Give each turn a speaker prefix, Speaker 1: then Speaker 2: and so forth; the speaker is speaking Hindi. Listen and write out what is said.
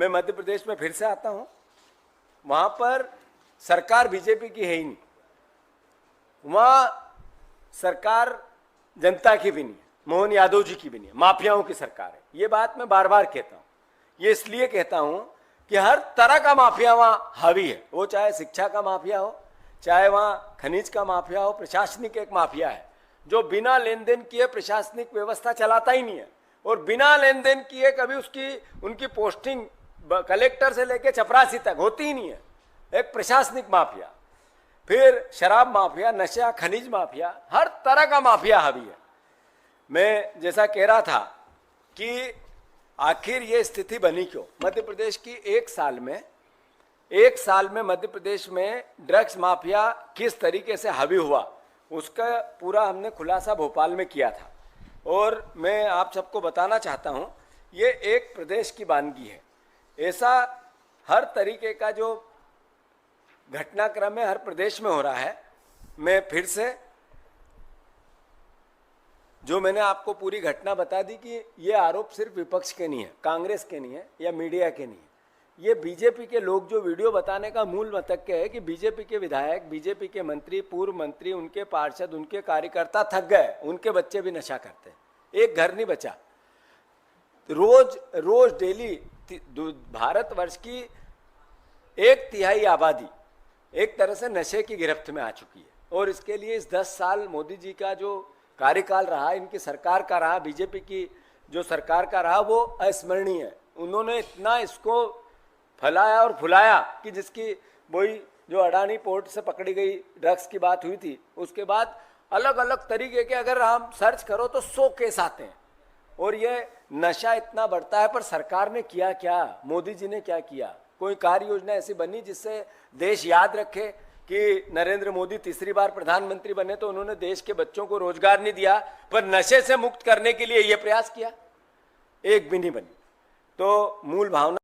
Speaker 1: मैं मध्य प्रदेश में फिर से आता हूं, वहां पर सरकार बीजेपी की है ही नहीं, वहां सरकार जनता की भी नहीं है, मोहन यादव जी की भी नहीं है, माफियाओं की सरकार है। ये बात मैं बार बार कहता हूं। ये इसलिए कहता हूं कि हर तरह का माफिया वहां हावी है, वो चाहे शिक्षा का माफिया हो, चाहे वहां खनिज का माफिया हो, प्रशासनिक एक माफिया है जो बिना लेन देन किए प्रशासनिक व्यवस्था चलाता ही नहीं है, और बिना लेन देन किए कभी उनकी पोस्टिंग कलेक्टर से लेकर चपरासी तक होती ही नहीं है। एक प्रशासनिक माफिया, फिर शराब माफिया, नशा, खनिज माफिया, हर तरह का माफिया हावी है। मैं जैसा कह रहा था कि आखिर ये स्थिति बनी क्यों मध्य प्रदेश की। एक साल में मध्य प्रदेश में ड्रग्स माफिया किस तरीके से हावी हुआ, उसका पूरा हमने खुलासा भोपाल में किया था। और मैं आप सबको बताना चाहता हूं, ये एक प्रदेश की वानगी है। ऐसा हर तरीके का जो घटनाक्रम है हर प्रदेश में हो रहा है। मैं फिर से जो मैंने आपको पूरी घटना बता दी कि ये आरोप सिर्फ विपक्ष के नहीं है, कांग्रेस के नहीं है या मीडिया के नहीं है, ये बीजेपी के लोग जो वीडियो बताने का मूल मतक्य है कि बीजेपी के विधायक, बीजेपी के मंत्री, पूर्व मंत्री, उनके पार्षद, उनके कार्यकर्ता थक गए, उनके बच्चे भी नशा करते हैं, एक घर नहीं बचा। रोज डेली भारतवर्ष की 1/3 आबादी एक तरह से नशे की गिरफ्त में आ चुकी है। और इसके लिए इस 10 साल मोदी जी का जो कार्यकाल रहा, इनकी सरकार का रहा, बीजेपी की जो सरकार का रहा, वो अस्मरणीय है। उन्होंने इतना इसको फैलाया और फुलाया कि जिसकी वही जो अडानी पोर्ट से पकड़ी गई ड्रग्स की बात हुई थी, उसके बाद अलग अलग तरीके के अगर हम सर्च करो तो 100 केस आते हैं। और ये नशा इतना बढ़ता है, पर सरकार ने किया क्या, मोदी जी ने क्या किया? कोई कार्य योजना ऐसी बनी जिससे देश याद रखे कि नरेंद्र मोदी तीसरी बार प्रधानमंत्री बने तो उन्होंने देश के बच्चों को रोजगार नहीं दिया, पर नशे से मुक्त करने के लिए ये प्रयास किया? एक भी नहीं बनी। तो मूल भावना